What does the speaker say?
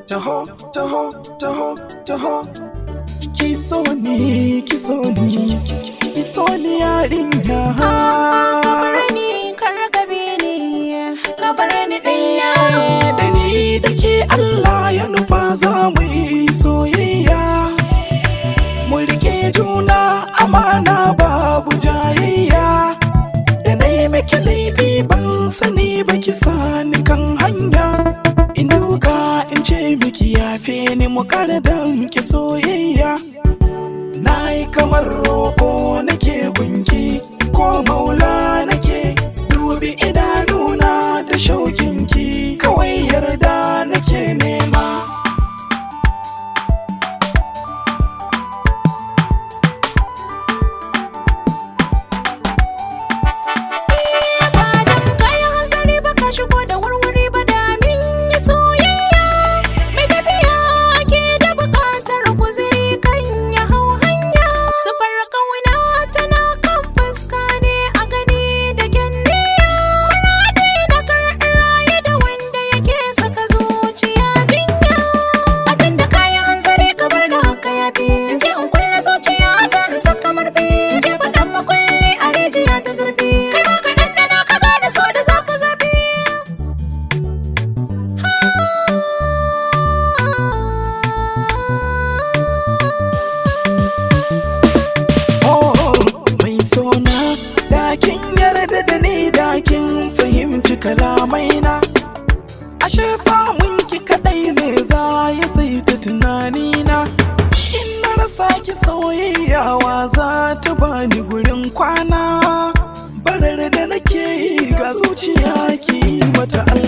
taho, taho, taho, taho. Ki so ni, ki so ni, ki so ni yarinya. Kabar ni, kar ka bi ni, ka bar ni ɗaya. Da ni da ke Allah ya nufa za mu yi soyayya. Mu rike juna amana babu jayayya. Da na yi miki laifi ban sani ba ki sani kan hanya. In duka in ce miki yafe ni mu kara damke soyayya. Na yi kamar roƙo nake gunki ko maula nake. Dubi idanuna da shaukinki kawai yarda nake nema. Kin yarda da ni da kin fahimci kalamaina. Ashe samun ki kadai ne za ya saita tunanina. In na rasa ki soyayyawa za ta bani gurin kwana. Barar da nake yi ga zuciya ki mata Allah.